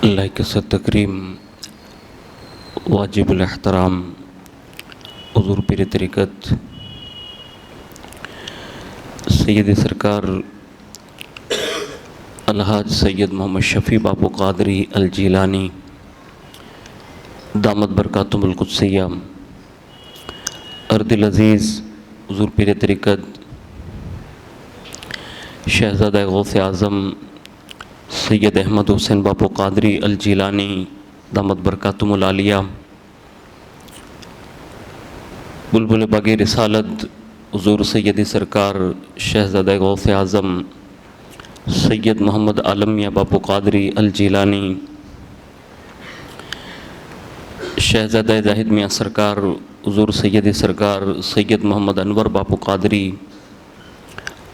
اللہ کے ساتھ تکریم واجب الاحترام حضور پیر طریقت سید سرکار الحاج سید محمد شفیع باپو قادری الجیلانی دامت برکاتہم القدسیہ ارد العزیز حضور پیر طریقت شہزادہ غوث اعظم سید احمد حسین باپو قادری الجیلانی دامت برکاتہم العالیہ بلبل باغ رسالت حضور سید سرکار شہزادہ غوث اعظم سید محمد عالم میاں باپو قادری الجیلانی شہزادہ زاہد میاں سرکار حضور سید سرکار سید محمد انور باپو قادری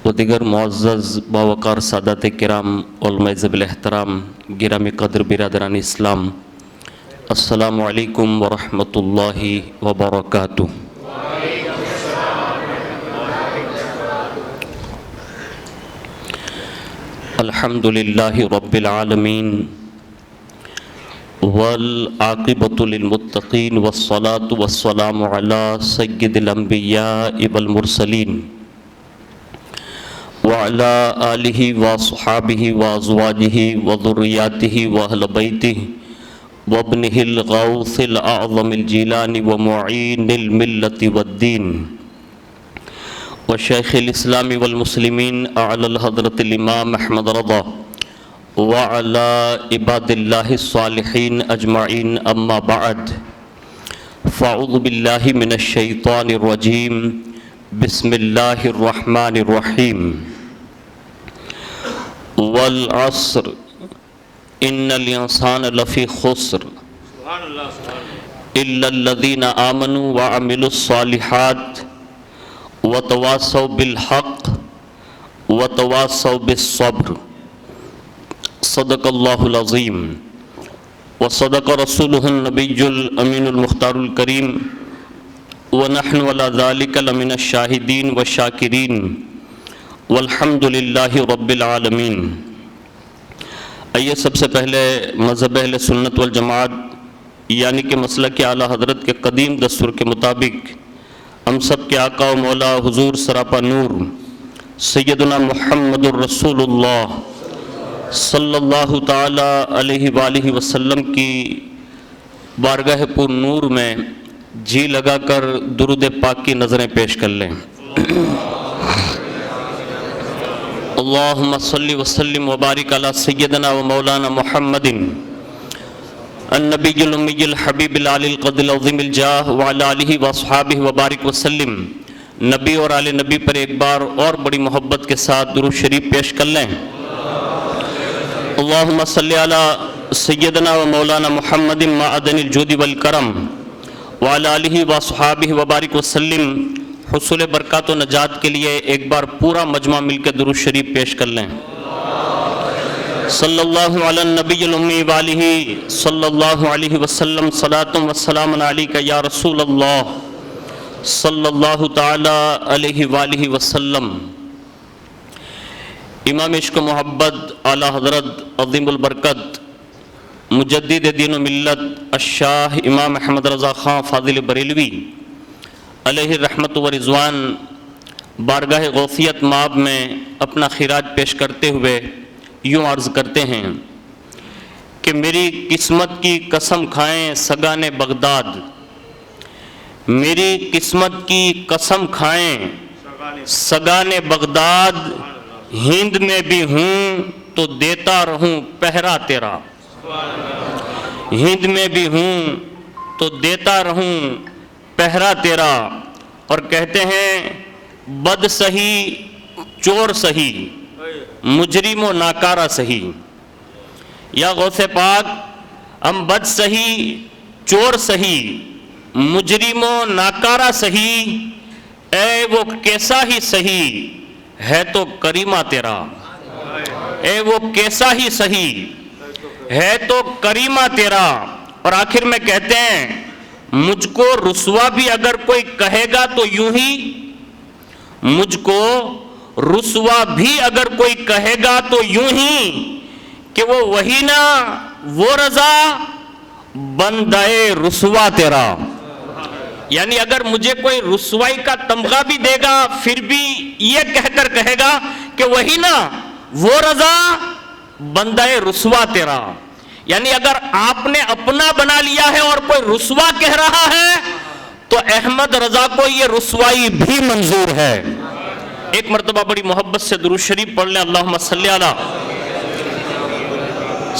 و دیگر معزز باوقار سادات کرام علماء ذوی الاحترام گرامی قدر برادران اسلام، السلام علیکم ورحمۃ اللہ وبرکاتہ۔ الحمد للہ رب العالمین والعاقبۃ للمتقین والصلاة والسلام علی سید الانبیاء والمرسلین وعلى آلہ وصحابہ وازواجہ وذریاتہ واہل بیتہ وابنہ الغوث الاعظم الجیلانی ومعین الملت والدین وشیخ الاسلام والمسلمین اعلی الحضرت الامام احمد رضا وعلى عباد اللہ الصالحین اجمعین اما بعد فاعوذ باللہ من الشیطان الرجیم بسم اللہ الرحمن الرحیم والعصر ان الانسان لفی خسر الا الذین آمنوا وعملوا الصالحات وتواصوا بالحق وتواصوا بالصبر صدق اللہ العظیم وصدق رسولہ النبی الامین المختار الکریم ونحن على ذلك لمن الشاہدین والشاکرین والحمد للہ رب العالمین۔ آئیے سب سے پہلے مذہب اہل سنت والجماعت یعنی کہ مسلک اعلیٰ حضرت کے قدیم دستور کے مطابق ہم سب کے آقا و مولا حضور سراپا نور سیدنا محمد الرسول اللہ صلی اللہ تعالی علیہ وآلہ وسلم کی بارگاہ پر نور میں جی لگا کر درود پاک کی نظریں پیش کر لیں۔ اللہم صلی وسلم وبارک علی سیدنا و مولانا محمد النبی الامی الحبیب العلی القدر العظیم الجاہ وعلی آلہ واصحابہ وبارک وسلم۔ نبی اور آل نبی پر ایک بار اور بڑی محبت کے ساتھ درود شریف پیش کر لیں۔ اللہم صلی علی سیدنا و مولانا محمد معدن الجود والکرم وعلی آلہ واصحابہ وبارک وسلم۔ حصول برکات و نجات کے لیے ایک بار پورا مجمع مل کے درود شریف پیش کر لیں۔ صلی اللہ علی النبی الامی وآلہ صلی اللہ علیہ وسلم صلاۃ و سلام علیک یا رسول اللہ صلی اللہ تعالی علیہ وآلہ وسلم۔ امام عشق و محبت اعلیٰ حضرت عظیم البرکت مجدد دین و ملت الشاہ امام احمد رضا خان فاضل بریلوی علیہ رحمت و رضوان بارگاہ غوثیت مآب میں اپنا خراج پیش کرتے ہوئے یوں عرض کرتے ہیں کہ میری قسمت کی قسم کھائیں سگان بغداد، میری قسمت کی قسم کھائیں سگان بغداد، ہند میں بھی ہوں تو دیتا رہوں پہرا تیرا، ہند میں بھی ہوں تو دیتا رہوں پہرا تیرا۔ اور کہتے ہیں بد سہی چور سہی مجرم و ناکارہ سہی، یا غوث پاک ہم بد سہی چور سہی مجرم و ناکارہ سہی، اے وہ کیسا ہی سہی ہے تو کریمہ تیرا، اے وہ کیسا ہی سہی ہے تو کریمہ تیرا۔ اور آخر میں کہتے ہیں مجھ کو رسوا بھی اگر کوئی کہے گا تو یوں ہی، مجھ کو رسوا بھی اگر کوئی کہے گا تو یوں ہی کہ وہ وہی نا وہ رضا بندہ رسوا تیرا. یعنی اگر مجھے کوئی رسوائی کا تمغہ بھی دے گا پھر بھی یہ کہہ کر کہے گا کہ وہی نا وہ رضا بندہ رسوا تیرا. یعنی اگر آپ نے اپنا بنا لیا ہے اور کوئی رسوا کہہ رہا ہے تو احمد رضا کو یہ رسوائی بھی منظور ہے. ایک مرتبہ بڑی محبت سے درود شریف پڑھ لیں. اللہم صلی علی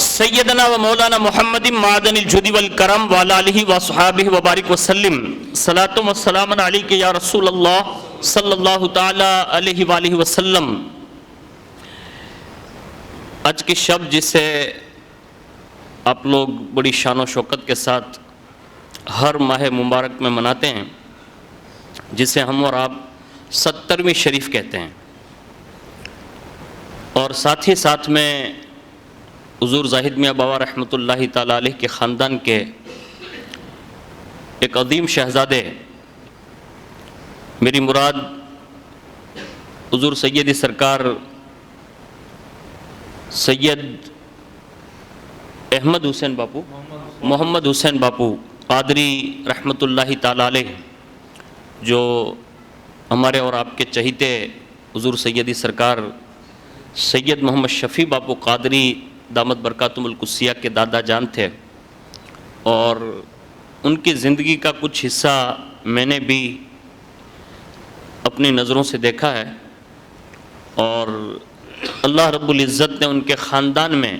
سیدنا و مولانا محمد معدن الجود والکرم وعلی آلہ و صحابہ وبارک وسلم. صلاۃ و سلام علیک یا رسول اللہ صلی اللہ تعالی علیہ وآلہ وسلم. آج کی شب جسے آپ لوگ بڑی شان و شوکت کے ساتھ ہر ماہ مبارک میں مناتے ہیں، جسے ہم اور آپ 70ویں شریف کہتے ہیں، اور ساتھ ہی ساتھ میں حضور زاہد میاں بابا رحمۃ اللہ تعالیٰ علیہ کے خاندان کے ایک عظیم شہزادے، میری مراد حضور سیدی سرکار سید احمد حسین باپو محمد حسین باپو قادری رحمۃ اللہ تعالیٰ علیہ، جو ہمارے اور آپ کے چہیتے حضور سیدی سرکار سید محمد شفیع باپو قادری دامت برکاتہم القدسیہ کے دادا جان تھے، اور ان کی زندگی کا کچھ حصہ میں نے بھی اپنی نظروں سے دیکھا ہے. اور اللہ رب العزت نے ان کے خاندان میں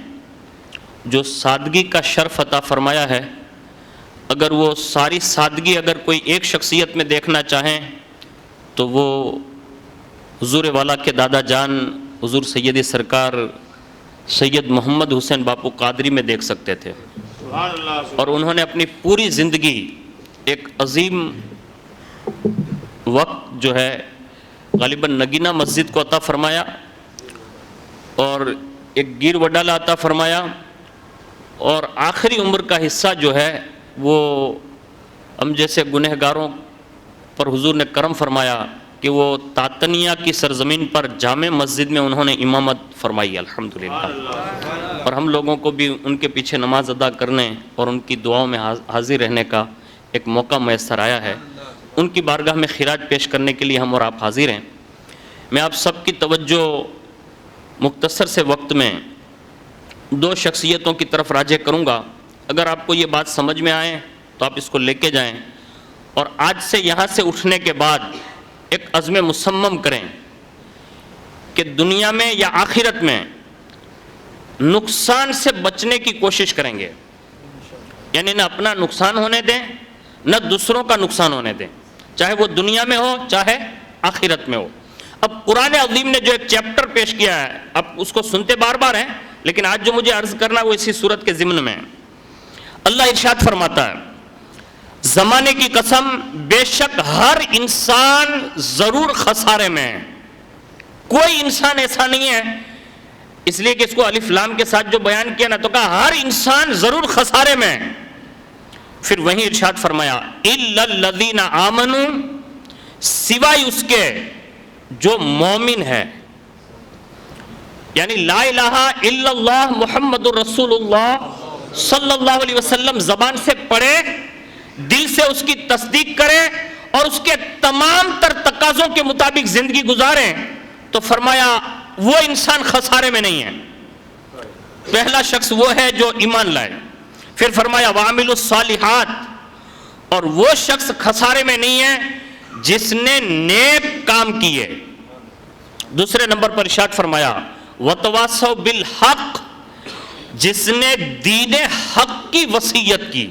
جو سادگی کا شرف عطا فرمایا ہے، اگر وہ ساری سادگی اگر کوئی ایک شخصیت میں دیکھنا چاہیں تو وہ حضور والا کے دادا جان حضور سیدی سرکار سید محمد حسین باپو قادری میں دیکھ سکتے تھے. اور انہوں نے اپنی پوری زندگی ایک عظیم وقت جو ہے غالباً نگینہ مسجد کو عطا فرمایا، اور ایک گیر وڈالہ عطا فرمایا، اور آخری عمر کا حصہ جو ہے وہ ہم جیسے گنہگاروں پر حضور نے کرم فرمایا کہ وہ تاتنیہ کی سرزمین پر جامع مسجد میں انہوں نے امامت فرمائی الحمدللہ. اور ہم لوگوں کو بھی ان کے پیچھے نماز ادا کرنے اور ان کی دعاؤں میں حاضر رہنے کا ایک موقع میسر آیا ہے. ان کی بارگاہ میں خراج پیش کرنے کے لیے ہم اور آپ حاضر ہیں. میں آپ سب کی توجہ مختصر سے وقت میں دو شخصیتوں کی طرف راجع کروں گا. اگر آپ کو یہ بات سمجھ میں آئے تو آپ اس کو لے کے جائیں، اور آج سے یہاں سے اٹھنے کے بعد ایک عزم مصمم کریں کہ دنیا میں یا آخرت میں نقصان سے بچنے کی کوشش کریں گے. یعنی نہ اپنا نقصان ہونے دیں نہ دوسروں کا نقصان ہونے دیں، چاہے وہ دنیا میں ہو چاہے آخرت میں ہو. اب قرآن عظیم نے جو ایک چیپٹر پیش کیا ہے، اب اس کو سنتے بار بار ہیں، لیکن آج جو مجھے عرض کرنا وہ اسی صورت کے ضمن میں. اللہ ارشاد فرماتا ہے، زمانے کی قسم بے شک ہر انسان ضرور خسارے میں ہے. کوئی انسان ایسا نہیں ہے، اس لیے کہ اس کو الف لام کے ساتھ جو بیان کیا نا تو کہا ہر انسان ضرور خسارے میں. پھر وہیں ارشاد فرمایا الا الذین آمنوا، سوائے اس کے جو مومن ہے. یعنی لا الہ الا اللہ محمد الرسول اللہ صلی اللہ علیہ وسلم زبان سے پڑھے، دل سے اس کی تصدیق کرے اور اس کے تمام تر تقاضوں کے مطابق زندگی گزاریں، تو فرمایا وہ انسان خسارے میں نہیں ہے. پہلا شخص وہ ہے جو ایمان لائے. پھر فرمایا وَعَمِلُوا الصَّالِحَاتِ، اور وہ شخص خسارے میں نہیں ہے جس نے نیک کام کیے. دوسرے نمبر پر ارشاد فرمایا وَتَوَاصَوْا بِالْحَقِّ، جس نے دین حق کی وصیت کی.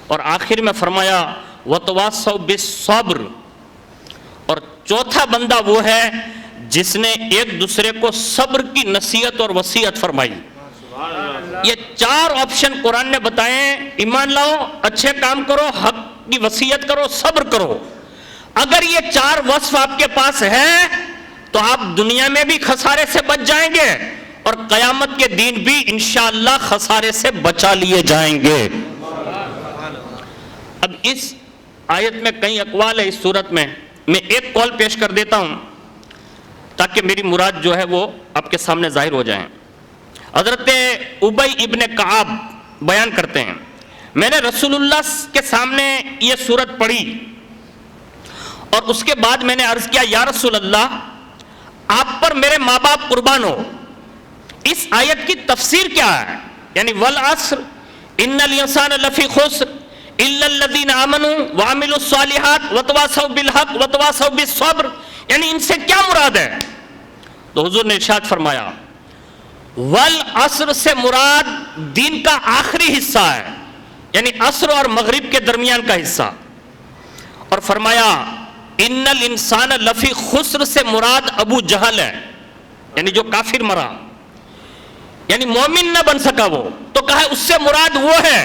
اور آخر میں فرمایا وَتَوَاصَوْا بِالصَّبْرِ، اور چوتھا بندہ وہ ہے جس نے ایک دوسرے کو صبر کی نصیحت اور وصیت فرمائی. یہ چار آپشن قرآن نے بتائے، ایمان لاؤ، اچھے کام کرو، حق کی وصیت کرو، صبر کرو. اگر یہ چار وصف آپ کے پاس ہے تو آپ دنیا میں بھی خسارے سے بچ جائیں گے اور قیامت کے دن بھی انشاءاللہ خسارے سے بچا لیے جائیں گے. اب اس آیت میں کئی اقوال ہے. اس صورت میں ایک قول پیش کر دیتا ہوں تاکہ میری مراد جو ہے وہ آپ کے سامنے ظاہر ہو جائیں. حضرت ابی ابن کعب بیان کرتے ہیں میں نے رسول اللہ کے سامنے یہ سورت پڑھی اور اس کے بعد میں نے عرض کیا یا رسول اللہ آپ پر میرے ماں باپ قربان ہو، اس آیت کی تفسیر کیا ہے؟ یعنی والعصر ان الانسان لفی خسر الا الذین آمنوا وعملوا الصالحات وتواصوا بالحق وتواصوا بالصبر، یعنی ان سے کیا مراد ہے؟ تو حضور نے ارشاد فرمایا والعصر سے مراد دین کا آخری حصہ ہے، یعنی عصر اور مغرب کے درمیان کا حصہ، اور فرمایا ان الانسان لفی خسر سے مراد ابو جہل ہے، یعنی جو کافر مرا، یعنی مومن نہ بن سکا وہ، تو کہا اس سے مراد وہ ہے،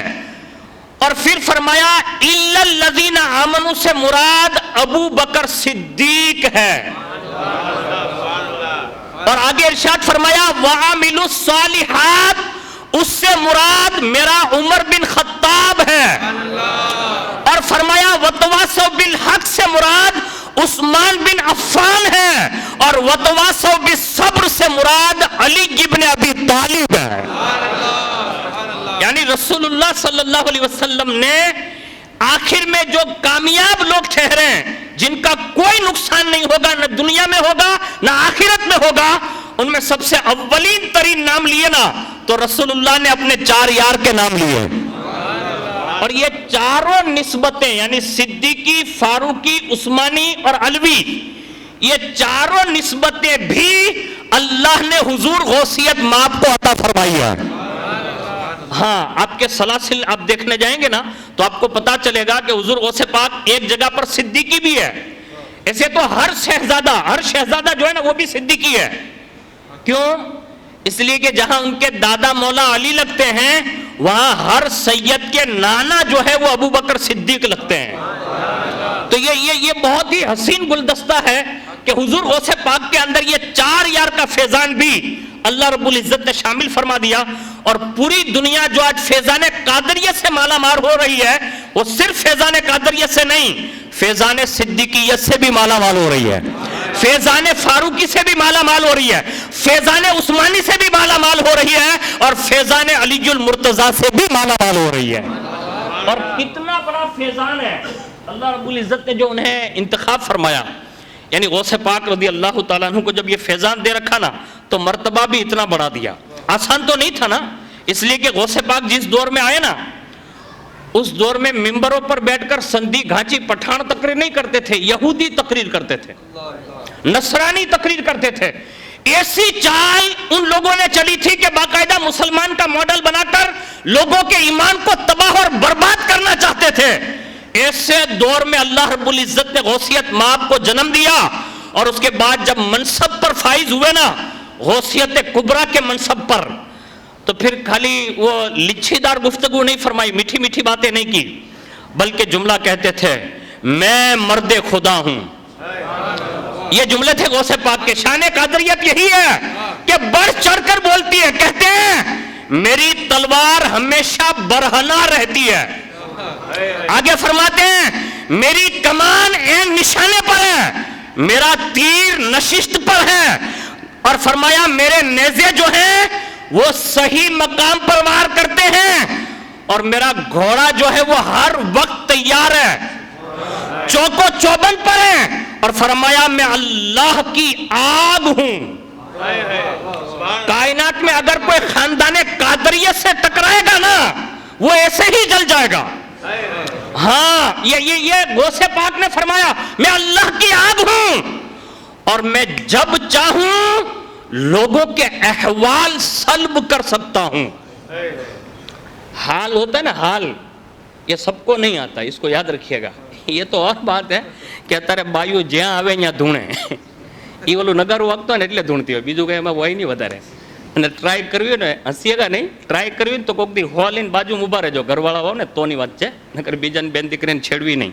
اور پھر فرمایا الا الذین آمنوا سے مراد ابو بکر صدیق ہے، اور آگے ارشاد فرمایا وعملوا الصالحات اس سے مراد میرا عمر بن خطاب ہے، اور فرمایا وتواصوا بالحق سے مراد عثمان بن عفان ہے، اور وتواصوا بالصبر سے مراد علی ابن ابی طالب ہے۔ یعنی رسول اللہ صلی اللہ علیہ وسلم نے آخر میں جو کامیاب لوگ ٹھہرے جن کا کوئی نقصان نہیں ہوگا، نہ دنیا میں ہوگا نہ آخرت میں ہوگا، ان میں سب سے اولین ترین نام لیے نا تو رسول اللہ نے اپنے 4 یار کے نام لیے، اور یہ چاروں نسبتیں یعنی صدیقی، فاروقی، عثمانی اور علوی، یہ چاروں نسبتیں بھی اللہ نے حضور غوثیت مآب کو عطا فرمائی ہے۔ ہاں آپ کے سلاسل آپ دیکھنے جائیں گے نا تو آپ کو پتا چلے گا کہ حضور غوث پاک ایک جگہ پر صدیقی بھی ہے، ایسے تو ہر شہزادہ جو ہے نا وہ بھی صدیقی ہے۔ کیوں؟ اس لیے کہ جہاں ان کے دادا مولا علی لگتے ہیں وہاں ہر سید کے نانا جو ہے وہ ابو بکر صدیق لگتے ہیں۔ تو یہ بہت ہی حسین گلدستہ ہے کہ حضور غوث پاک کے اندر یہ 4 یار کا فیضان بھی اللہ رب العزت نے شامل فرما دیا، اور پوری دنیا جو آج فیضان قادریت سے مالا مال ہو رہی ہے وہ صرف فیضان قادریت سے نہیں، فیضان صدیقیت سے بھی مالا مال ہو رہی ہے، فیضان فاروقی سے بھی مالا مال ہو رہی ہے، فیضان عثمانی سے بھی مالا مال ہو رہی ہے، اور فیضان علی المرتضیٰ سے بھی مالا مال ہو رہی ہے۔ اور کتنا بڑا فیضان ہے اللہ رب العزت نے جو انہیں انتخاب فرمایا، یعنی غوث پاک رضی اللہ تعالیٰ عنہ کو جب یہ فیضان دے رکھا نا تو مرتبہ بھی اتنا بڑھا دیا۔ آسان تو نہیں تھا نا، اس لیے کہ غوث پاک جس دور میں آئے نا اس دور میں ممبروں پر بیٹھ کر سندھی گھانچی پٹھان تقریر نہیں کرتے تھے، یہودی تقریر کرتے تھے، نصرانی تقریر کرتے تھے۔ ایسی چال ان لوگوں نے چلی تھی کہ باقاعدہ مسلمان کا ماڈل بنا کر لوگوں کے ایمان کو تباہ اور برباد کرنا چاہتے تھے۔ ایسے دور میں اللہ رب العزت نے غوثیت مآب کو جنم دیا، اور اس کے بعد جب منصب پر فائز ہوئے نا غوثیت کبریٰ کے منصب پر، تو پھر خالی وہ لچھی دار گفتگو نہیں فرمائی، میٹھی میٹھی باتیں نہیں کی، بلکہ جملہ کہتے تھے میں مرد خدا ہوں۔ یہ جملے تھے غوث پاک کے۔ شان قادریت یہی ہے کہ بڑھ چڑھ کر بولتی ہے، کہتے ہیں میری تلوار ہمیشہ برہنہ رہتی ہے، آگے فرماتے ہیں میری کمان عین نشانے پر ہے، میرا تیر نشست پر ہے، اور فرمایا میرے نیزے جو ہیں وہ صحیح مقام پر وار کرتے ہیں، اور میرا گھوڑا جو ہے وہ ہر وقت تیار ہے، چوکو چوبند پر ہے، اور فرمایا میں اللہ کی آگ ہوں۔ کائنات میں اگر کوئی خاندان قادریت سے ٹکرائے گا نا وہ ایسے ہی جل جائے گا۔ ہاں یہ غوث پاک نے فرمایا میں اللہ کی آگ ہوں، اور میں جب چاہوں لوگوں کے احوال سلب کر سکتا ہوں۔ حال ہوتا ہے نا، حال یہ سب کو نہیں آتا، اس کو یاد رکھیے گا۔ یہ تو اور بات ہے کہ اتارے بایو જ્યાં આવે ત્યાં ધૂણે એ ઓલું નગારું વાગતો ને એટલે ધૂણતી હોય, બીજું કંઈ એમાં હોય નહીં વધારે। અને ટ્રાય કરવી હોય ને, હસીએગા નહીં, ટ્રાય કરવી ને તો કોઈક દી હો લઈને બાજુમાં ઊભા રહેજો, ઘરવાળા હોવ ને તોની વાત છે, નકર બીજાને બેન દીકરીને છેડવી નહીં।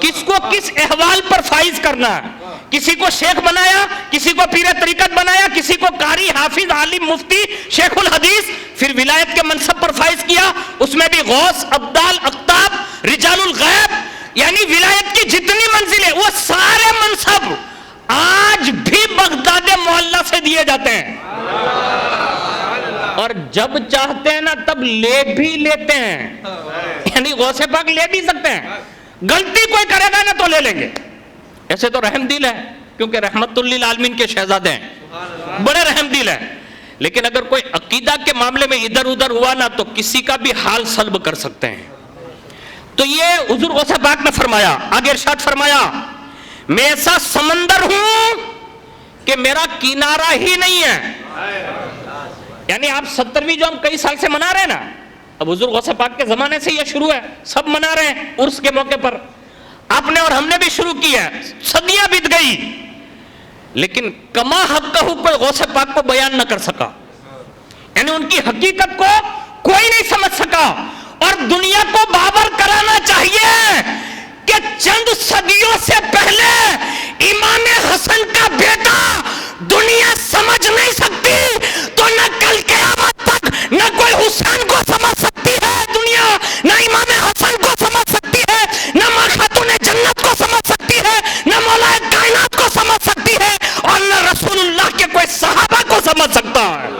کس کو کس احوال پر فائز کرنا ہے. کسی کو شیخ بنایا, کسی کو پیر طریقت بنایا, کسی کو قاری, حافظ, عالم, مفتی, شیخ الحدیث, پھر ولایت کے منصب پر فائز کیا. اس میں بھی غوث, ابدال, اقطاب, رجال الغیب, یعنی ولایت کی جتنی منزلیں, وہ سارے منصب آج بھی بغداد معلیٰ سے دیے جاتے ہیں, اور جب چاہتے ہیں نا تب لے بھی لیتے ہیں. یعنی غوث پاک لے بھی سکتے ہیں, غلطی کوئی کرے گا نا تو لے لیں گے. ایسے تو رحم دل ہے, کیونکہ رحمت للعالمین کے شہزادے ہیں, بڑے رحم دل ہیں. لیکن اگر کوئی عقیدہ کے معاملے میں ادھر ادھر ہوا نا تو کسی کا بھی حال سلب کر سکتے ہیں. تو یہ حضور غوث پاک نے فرمایا. آگے ارشاد فرمایا, میں ایسا سمندر ہوں کہ میرا کنارہ ہی نہیں ہے. یعنی آپ 70ویں جو ہم کئی سال سے منا رہے ہیں نا, اب حضور غوث پاک کے زمانے سے یہ شروع ہے, سب منا رہے ہیں عرس کے موقع پر. آپ نے اور ہم نے بھی شروع کیا ہے, صدیاں بیت گئی, لیکن کما حق کوئی غوث پاک کو بیان نہ کر سکا. یعنی ان کی حقیقت کو کوئی نہیں سمجھ سکا. اور دنیا کو باور کرانا چاہیے کہ چند صدیوں سے پہلے امام حسن کا بیٹا دنیا سمجھ نہیں سکتی, تو نہ کل قیامت تک نہ کوئی حسین کو سمجھ سکتی ہے دنیا, نہ امام حسن کو سمجھ سکتی ہے, نہ ماں خاتون جنت کو سمجھ سکتی ہے, نہ مولا کائنات کو سمجھ سکتی ہے, اور نہ رسول اللہ کے کوئی صحابہ کو سمجھ سکتا ہے.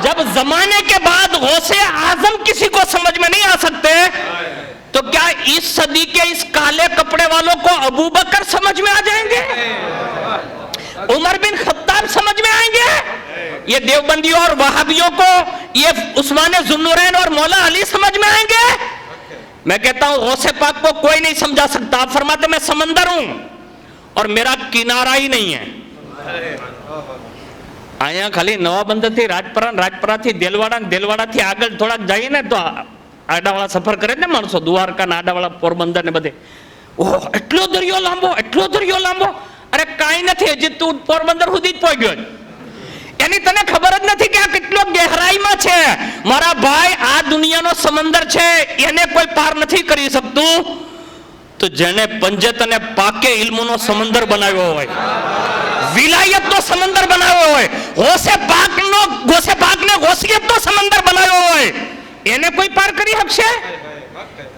جب زمانے کے بعد غوث اعظم کسی کو سمجھ میں نہیں آ سکتے, تو کیا اس صدی کے اس کالے کپڑے والوں کو ابو بکر سمجھ میں آ جائیں گے, عمر بن خطاب سمجھ میں آئیں گے, یہ دیوبندیوں اور وہابیوں کو یہ عثمان ذوالنورین اور مولا علی سمجھ میں آئیں گے؟ میں کہتا ہوں غوث پاک کو کوئی نہیں سمجھا سکتا. آپ فرماتے میں سمندر ہوں اور میرا کنارہ ہی نہیں ہے. آیا خالی نوابند تھی રાજપરા થી દેલવાડા થી આગળ થોડાક જઈએ ને તો આડાવાળા સફર કરે ને માણસો, દ્વારકા ના આડાવાળા પોરબંદર ને બધે, ઓહ એટલો દરિયો લાંબો, અરે કાંઈ નથી, હજી તું પોરબંદર સુધી જ પહોંચ્યો. એની તને ખબર જ નથી કે આ કેટલો ગહેરાઈમાં છે. મારા ભાઈ, આ દુનિયાનો સમંદર છે, એને કોઈ પાર નથી કરી શકતું. તો જેને પંજત અને પાકે ઇલ્મોનો સમંદર બનાવ્યો હોય, વિલાયતનો સમંદર બનાવ્યો હોય, ગોસે પાકને ગોસિયતનો સમંદર બનાવ્યો હોય, એને કોઈ પાર કરી શકશે?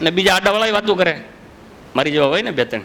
અને બીજા આડાવાળા વાતો કરે, મારી જેવા હોય ને બે ત્રણ,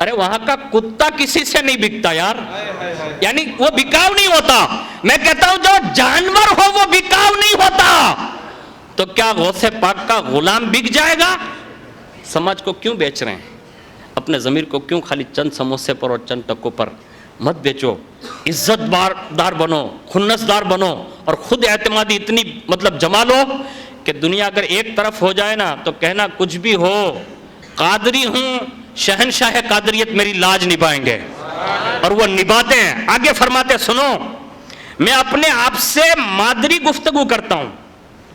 ارے وہاں کا کتا کسی سے نہیں بکتا یار, یعنی وہ بکاؤ نہیں ہوتا. میں کہتا ہوں جو جانور ہو وہ بکاؤ نہیں ہوتا, تو کیا غوث پاک کا غلام بک جائے گا؟ سماج کو کیوں بیچ رہے ہیں؟ اپنے ضمیر کو کیوں خالی چند سموسے پر اور چند ٹکوں پر مت بیچو. عزت دار بنو, خنس دار بنو, اور خود اعتمادی اتنی مطلب جما لو کہ دنیا اگر ایک طرف ہو جائے نا تو کہنا کچھ بھی ہو, قادری ہوں, شہنشاہ قادریت میری لاج نبھائیں گے, اور وہ نبھاتے ہیں. آگے فرماتے سنو, میں اپنے آپ سے مادری گفتگو کرتا ہوں,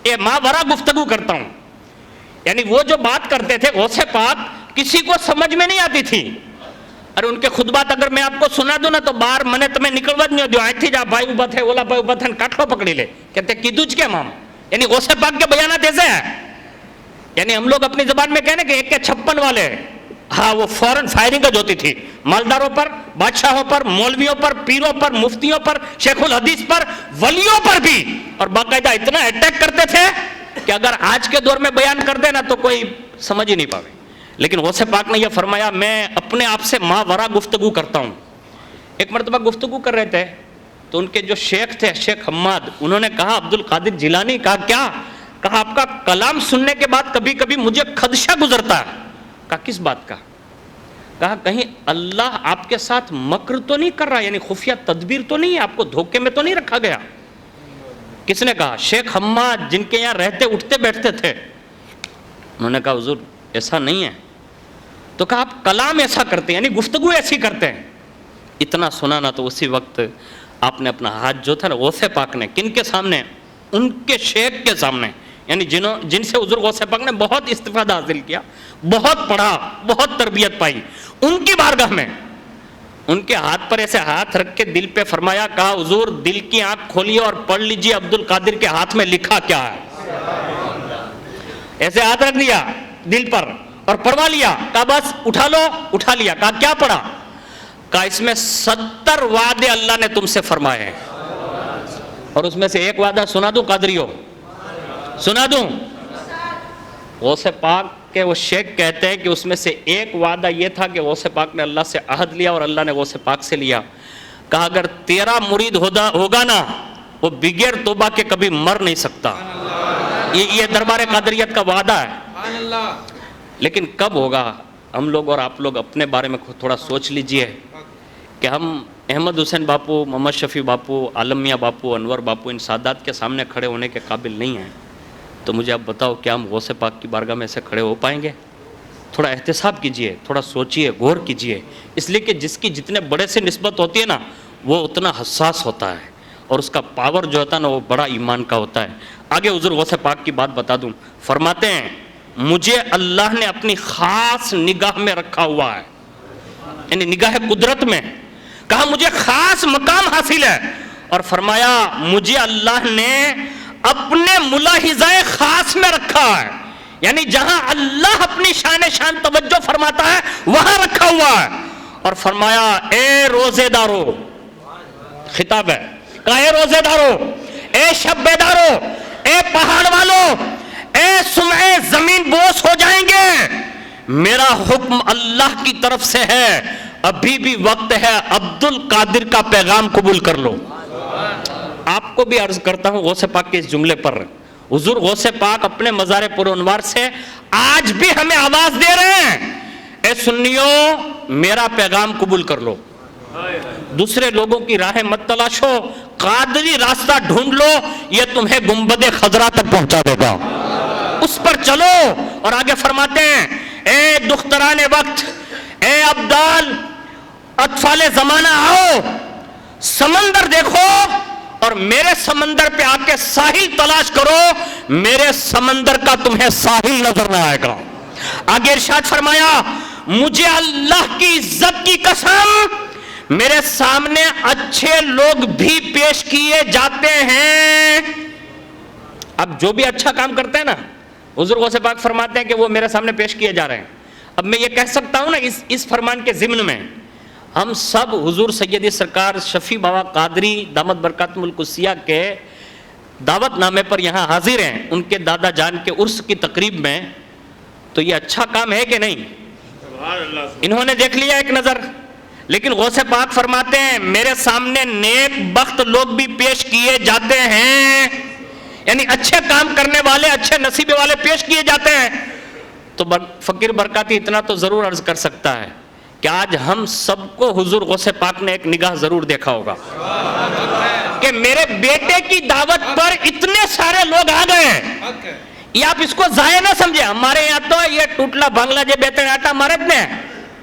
یہ ماورا گفتگو کرتا ہوں. یعنی وہ جو بات کرتے تھے غوث پاک کسی کو سمجھ میں نہیں آتی تھی. ارے ان کے خطبات اگر میں آپ کو سنا دوں نا تو بار منے تمہیں نکلوا نہیں دو, آئی تھی جا بھائی اوبا تھے اولا بھائی اوبا تھے کاٹلو پکڑی لے, کہتے کیدوج کے مام. یعنی غوث پاک کے بیانات ایسے ہیں, یعنی ہم لوگ اپنی زبان میں کہنے کہ 1 کے 56 والے. ہاں وہ فوراً فائرنگ ہوتی تھی مالداروں پر, بادشاہوں پر, مولویوں پر, پیروں پر, مفتیوں پر, شیخ الحدیث پر, ولیوں پر بھی, اور باقاعدہ اتنا اٹیک کرتے تھے کہ اگر آج کے دور میں بیان کر دے نا تو کوئی سمجھ ہی نہیں پاوے. لیکن غوث پاک نے یہ فرمایا میں اپنے آپ سے ماورا گفتگو کرتا ہوں. ایک مرتبہ گفتگو کر رہے تھے تو ان کے جو شیخ تھے شیخ حماد, انہوں نے کہا عبد القادر جیلانی, کہا کیا؟ کہا آپ کا کلام سننے کے بعد کبھی کبھی مجھے خدشہ گزرتا ہے. کہا کس بات کا؟ کہا کہیں اللہ آپ کے ساتھ مکر تو نہیں کر رہا, یعنی خفیہ تدبیر تو نہیں ہے, آپ کو دھوکے میں تو نہیں رکھا گیا؟ کس نے کہا؟ شیخ حماد, جن کے یہاں رہتے اٹھتے بیٹھتے تھے. انہوں نے کہا حضور ایسا نہیں ہے. تو کہا آپ کلام ایسا کرتے ہیں, یعنی گفتگو ایسی کرتے ہیں. اتنا سنا نا تو اسی وقت آپ نے اپنا ہاتھ جو تھا نا غوث پاک نے, کن کے سامنے؟ ان کے شیخ کے سامنے, یعنی جن سے حضور غوث پاک نے بہت استفادہ حاصل کیا, بہت پڑھا, بہت تربیت پائی, ان کی بارگاہ میں ان کے ہاتھ پر ایسے ہاتھ رکھ کے دل پہ فرمایا, کہا حضور دل کی آنکھ کھولیے اور پڑھ لیجئے عبد القادر کے ہاتھ میں لکھا کیا ہے. ایسے ہاتھ رکھ دیا دل پر اور پڑھوا لیا. کہا بس اٹھا لو, اٹھا لیا. کہا کیا پڑھا؟ کہا اس میں 70 وعدے اللہ نے تم سے فرمائے ہیں, اور اس میں سے ایک وعدہ سنا دوں قادریوں, سنا دوں؟ غوث پاک کے وہ شیخ کہتے ہیں کہ اس میں سے ایک وعدہ یہ تھا کہ غوث پاک نے اللہ سے عہد لیا اور اللہ نے غوث پاک سے لیا. کہا اگر تیرا مرید ہوگا نا وہ بغیر توبہ کے کبھی مر نہیں سکتا. یہ دربار قادریت کا وعدہ ہے. لیکن کب ہوگا؟ ہم لوگ اور آپ لوگ اپنے بارے میں تھوڑا سوچ لیجئے کہ ہم احمد حسین باپو, محمد شفیع باپو, عالم میاں باپو, انور باپو, ان سادات کے سامنے کھڑے ہونے کے قابل نہیں ہیں. تو مجھے آپ بتاؤ کیا ہم غوث پاک کی بارگاہ میں سے کھڑے ہو پائیں گے؟ تھوڑا احتساب کیجئے, تھوڑا سوچئے, غور کیجئے. اس لیے کہ جس کی جتنے بڑے سے نسبت ہوتی ہے نا وہ اتنا حساس ہوتا ہے, اور اس کا پاور جو ہوتا ہے نا وہ بڑا ایمان کا ہوتا ہے. آگے حضور غوث پاک کی بات بتا دوں, فرماتے ہیں مجھے اللہ نے اپنی خاص نگاہ میں رکھا ہوا ہے, یعنی نگاہ قدرت میں. کہا مجھے خاص مقام حاصل ہے, اور فرمایا مجھے اللہ نے اپنے ملاحظہ خاص میں رکھا ہے, یعنی جہاں اللہ اپنی شان توجہ فرماتا ہے وہاں رکھا ہوا ہے. اور فرمایا اے روزے دارو, خطاب ہے, کہا اے روزے دارو, اے شب بیدارو, اے پہاڑ والو, اے سمعے زمین بوس ہو جائیں گے, میرا حکم اللہ کی طرف سے ہے, ابھی بھی وقت ہے, عبد القادر کا پیغام قبول کر لو. آپ کو بھی عرض کرتا ہوں غوث پاک کے اس جملے پر, حضور غوث پاک اپنے مزار پر انوار سے آج بھی ہمیں آواز دے رہے ہیں, اے سنیوں میرا پیغام قبول کر لو, دوسرے لوگوں کی راہیں مت تلاشو, قادری راستہ ڈھونڈ لو, یہ تمہیں گنبد خضرا تک پہنچا دے گا, اس پر چلو. اور آگے فرماتے ہیں اے دختران وقت, اے ابدال اطفال زمانہ آؤ, سمندر دیکھو اور میرے سمندر پہ آ کے ساحل تلاش کرو, میرے سمندر کا تمہیں ساحل نظر نہ آئے گا. آگے ارشاد فرمایا مجھے اللہ کی عزت کی قسم میرے سامنے اچھے لوگ بھی پیش کیے جاتے ہیں. اب جو بھی اچھا کام کرتے ہیں نا حضور غوث پاک فرماتے ہیں کہ وہ میرے سامنے پیش کیے جا رہے ہیں. اب میں یہ کہہ سکتا ہوں نا اس فرمان کے ضمن میں ہم سب حضور سیدی سرکار شفیع بابا قادری دامت برکاتہم القدسیہ کے دعوت نامے پر یہاں حاضر ہیں, ان کے دادا جان کے عرس کی تقریب میں. تو یہ اچھا کام ہے کہ نہیں؟ انہوں نے دیکھ لیا ایک نظر. لیکن غوث پاک فرماتے ہیں میرے سامنے نیک بخت لوگ بھی پیش کیے جاتے ہیں, یعنی اچھے کام کرنے والے, اچھے نصیبے والے پیش کیے جاتے ہیں. تو فقیر برکاتی اتنا تو ضرور عرض کر سکتا ہے کہ آج ہم سب کو حضور غوث پاک نے ایک نگاہ ضرور دیکھا ہوگا کہ میرے بیٹے کی دعوت پر اتنے سارے لوگ آ گئے ہیں. یہ آپ اس کو ضائع نہ سمجھے. ہمارے یہاں تو یہ ٹوٹلا بنگلہ جے بیٹھے آٹا مارے نے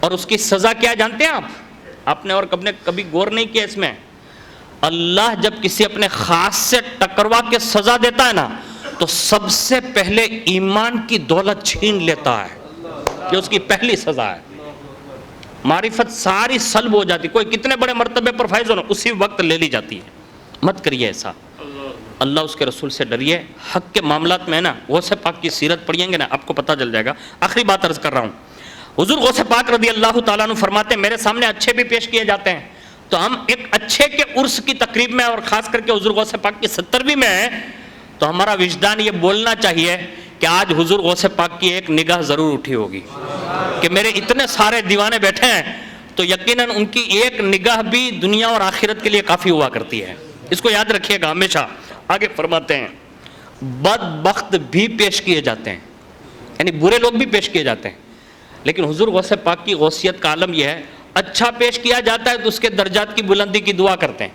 اور اس کی سزا کیا جانتے ہیں آپ نے اور کبھی غور نہیں کیا اس میں؟ اللہ جب کسی اپنے خاص سے ٹکروا کے سزا دیتا ہے نا تو سب سے پہلے ایمان کی دولت چھین لیتا ہے. یہ اس کی پہلی سزا ہے. معرفت ساری سلب ہو جاتی. کوئی کتنے بڑے مرتبے پر فائز ہونا اسی وقت لے لی جاتی ہے. مت کریے ایسا. اللہ اس کے رسول سے ڈریے. حق کے معاملات میں نا غوث پاک کی سیرت پڑھیں گے نا آپ کو پتہ چل جائے گا. آخری بات عرض کر رہا ہوں. حضور غوث پاک رضی اللہ تعالیٰ عنہ فرماتے ہیں میرے سامنے اچھے بھی پیش کیے جاتے ہیں تو ہم ایک اچھے کے عرس کی تقریب میں اور خاص کر کے حضور غوث پاک کی 70ویں میں ہیں تو ہمارا وجدان یہ بولنا چاہیے کہ آج حضور غوث پاک کی ایک نگاہ ضرور اٹھی ہوگی کہ میرے اتنے سارے دیوانے بیٹھے ہیں تو یقیناً ان کی ایک نگاہ بھی دنیا اور آخرت کے لیے کافی ہوا کرتی ہے. اس کو یاد رکھیے گا ہمیشہ. آگے فرماتے ہیں بدبخت بھی پیش کیے جاتے ہیں یعنی برے لوگ بھی پیش کیے جاتے ہیں لیکن حضور غوث پاک کی غوثیت کا عالم یہ ہے اچھا پیش کیا جاتا ہے تو اس کے درجات کی بلندی کی دعا کرتے ہیں.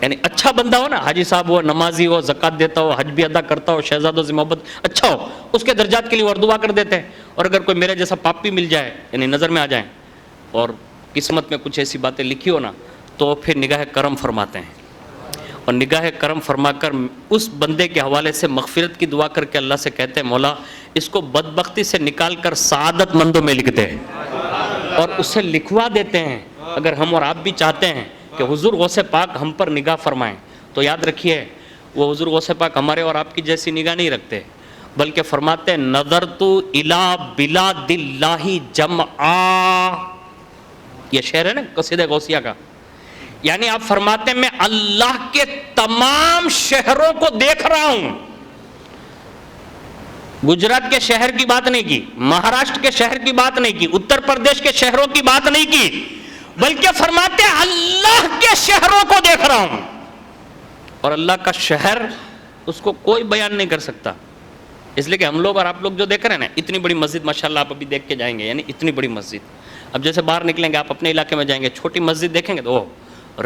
یعنی اچھا بندہ ہو نا حاجی صاحب ہو نمازی ہو زکوٰۃ دیتا ہو حج بھی ادا کرتا ہو شہزادوں سے محبت اچھا ہو اس کے درجات کے لیے اور دعا کر دیتے ہیں. اور اگر کوئی میرے جیسا پاپی مل جائے یعنی نظر میں آ جائیں اور قسمت میں کچھ ایسی باتیں لکھی ہو نا تو پھر نگاہ کرم فرماتے ہیں اور نگاہ کرم فرما کر اس بندے کے حوالے سے مغفرت کی دعا کر کے اللہ سے کہتے ہیں مولا اس کو بدبختی سے نکال کر سعادت مندوں میں لکھ دے اور اسے لکھوا دیتے ہیں. اگر ہم اور آپ بھی چاہتے ہیں کہ حضور غوث پاک ہم پر نگاہ فرمائیں تو یاد رکھیے وہ حضور غوث پاک ہمارے اور آپ کی جیسی نگاہ نہیں رکھتے بلکہ فرماتے ہیں نظرت الی بلاد اللہ جمعا. یہ شعر ہے نا قصیدہ غوثیہ کا. یعنی آپ فرماتے ہیں میں اللہ کے تمام شہروں کو دیکھ رہا ہوں. گجرات کے شہر کی بات نہیں کی مہاراشٹر کے شہر کی بات نہیں کی اتر پردیش کے شہروں کی بات نہیں کی بلکہ فرماتے ہیں اللہ کے شہروں کو دیکھ رہا ہوں. اور اللہ کا شہر اس کو کوئی بیان نہیں کر سکتا اس لیے کہ ہم لوگ اور آپ لوگ جو دیکھ رہے ہیں نا اتنی بڑی مسجد ماشاءاللہ آپ ابھی دیکھ کے جائیں گے یعنی اتنی بڑی مسجد. اب جیسے باہر نکلیں گے آپ اپنے علاقے میں جائیں گے چھوٹی مسجد دیکھیں گے تو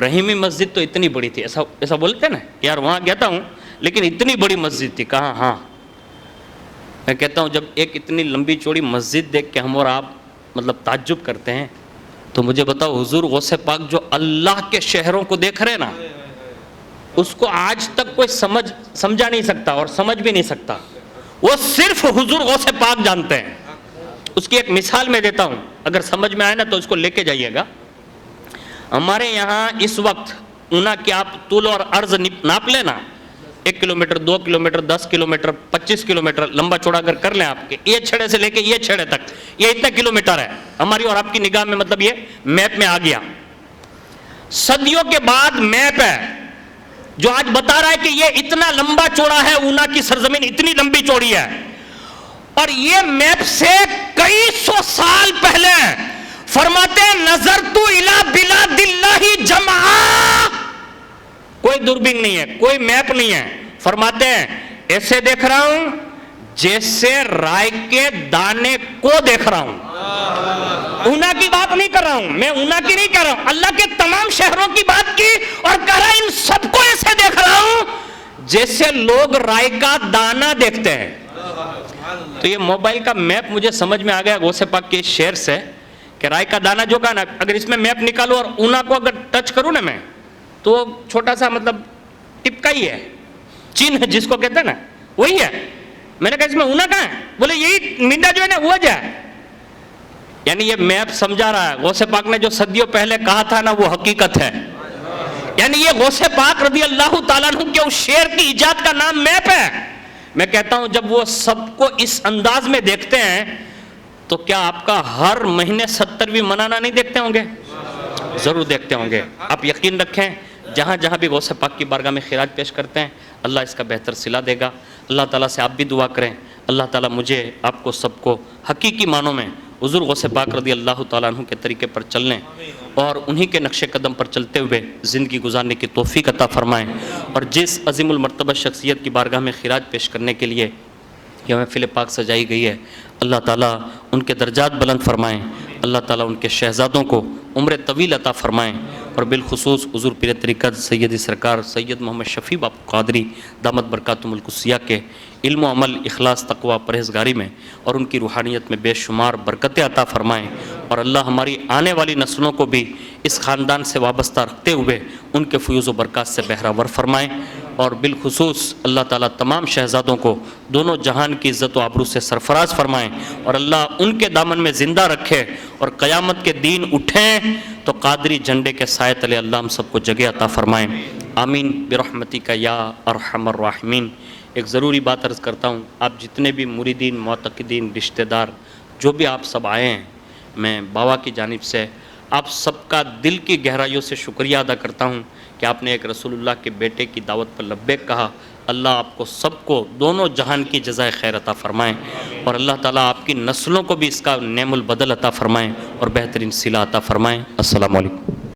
رحیمی مسجد تو اتنی بڑی تھی ایسا بولتے ہیں نا یار وہاں گیا تھا ہوں لیکن اتنی بڑی مسجد تھی کہاں. ہاں میں کہتا ہوں جب ایک اتنی لمبی چوڑی مسجد دیکھ کے ہم اور آپ مطلب تعجب کرتے ہیں تو مجھے بتاؤ حضور غوث پاک جو اللہ کے شہروں کو دیکھ رہے نا اس کو آج تک کوئی سمجھا نہیں سکتا اور سمجھ بھی نہیں سکتا. وہ صرف حضور غوث پاک جانتے ہیں. اس کی ایک مثال میں دیتا ہوں اگر سمجھ میں آئے نا تو اس کو لے کے جائیے گا. ہمارے یہاں اس وقت اونا کی آپ طول اور عرض ناپ لیں نا 1 کلومیٹر 2 کلومیٹر 10 کلومیٹر 25 کلومیٹر لمبا چوڑا اگر کر لیں آپ کے یہ چھڑے سے لے کے یہ چھڑے تک یہ اتنا کلومیٹر ہے ہماری اور آپ کی نگاہ میں مطلب یہ میپ میں آ گیا. صدیوں کے بعد میپ ہے جو آج بتا رہا ہے کہ یہ اتنا لمبا چوڑا ہے اونا کی سرزمین اتنی لمبی چوڑی ہے اور یہ میپ سے کئی سو سال پہلے فرماتے ہیں نظرت الی بلاد اللہ جمعا. کوئی دوربین نہیں ہے کوئی میپ نہیں ہے فرماتے ہیں ایسے دیکھ رہا ہوں جیسے رائے کے دانے کو دیکھ رہا ہوں. اونا کی بات نہیں کر رہا ہوں میں اونا کی نہیں کر رہا ہوں اللہ کے تمام شہروں کی بات کی اور کہہ رہا ان سب کو ایسے دیکھ رہا ہوں جیسے لوگ رائے کا دانہ دیکھتے ہیں. تو یہ موبائل کا میپ مجھے سمجھ میں آ گیا غوث پاک کے شعر سے کہ رائے کا دانہ جو کہا نا اگر اس میں میپ نکالوں اور اونا کو اگر ٹچ کروں نا میں تو چھوٹا سا مطلب ٹپکا ہی ہے چین جس کو کہتے ہیں نا وہی ہے. میں نے کہا اس میں اونا کہاں ہے بولے یہی منڈا جو ہے نا وہ جائے. یعنی یہ میپ سمجھا رہا ہے غوث پاک نے جو صدیوں پہلے کہا تھا نا وہ حقیقت ہے. یعنی یہ غوث پاک رضی اللہ تعالیٰ عنہ کے اس شعر کی ایجاد کا نام میپ ہے. میں کہتا ہوں جب وہ سب کو اس انداز میں دیکھتے ہیں تو کیا آپ کا ہر مہینے 70ویں منانا نہیں دیکھتے ہوں گے؟ ضرور دیکھتے ہوں گے. آپ یقین رکھیں جہاں جہاں بھی غوث پاک کی بارگاہ میں خراج پیش کرتے ہیں اللہ اس کا بہتر صلہ دے گا. اللہ تعالیٰ سے آپ بھی دعا کریں اللہ تعالیٰ مجھے آپ کو سب کو حقیقی معنوں میں حضور غوث پاک رضی اللہ تعالیٰ عنہ کے طریقے پر چلنے اور انہی کے نقش قدم پر چلتے ہوئے زندگی گزارنے کی توفیق عطا فرمائیں. اور جس عظیم المرتبہ شخصیت کی بارگاہ میں خراج پیش کرنے کے لیے یہ محفل پاک سجائی گئی ہے اللہ تعالیٰ ان کے درجات بلند فرمائیں. اللہ تعالیٰ ان کے شہزادوں کو عمر طویل عطا فرمائیں اور بالخصوص حضور پیر طریقت سید سرکار سید محمد شفیع باپو قادری دامت برکاتہم القدسیہ کے علم و عمل، اخلاص، تقوی، پرہیزگاری میں اور ان کی روحانیت میں بے شمار برکتیں عطا فرمائیں، اور اللہ ہماری آنے والی نسلوں کو بھی اس خاندان سے وابستہ رکھتے ہوئے ان کے فیوز و برکات سے بہرہ فرمائیں، اور بالخصوص اللہ تعالیٰ تمام شہزادوں کو دونوں جہان کی عزت و آبرو سے سرفراز فرمائیں، اور اللہ ان کے دامن میں زندہ رکھے، اور قیامت کے دین اٹھیں تو قادری جھنڈے کے سائے تلے اللہ ہم سب کو جگہ عطا فرمائیں، آمین برحمتک یا ارحم الراحمین۔ ایک ضروری بات عرض کرتا ہوں، آپ جتنے بھی مریدین، معتقدین، رشتہ دار، جو بھی آپ سب آئے ہیں، میں بابا کی جانب سے آپ سب کا دل کی گہرائیوں سے شکریہ ادا کرتا ہوں کہ آپ نے ایک رسول اللہ کے بیٹے کی دعوت پر لبیک کہا۔ اللہ آپ کو سب کو دونوں جہان کی جزائے خیر عطا فرمائیں، اور اللہ تعالیٰ آپ کی نسلوں کو بھی اس کا نعم البدل عطا فرمائیں اور بہترین صلہ عطا فرمائیں۔ السلام علیکم۔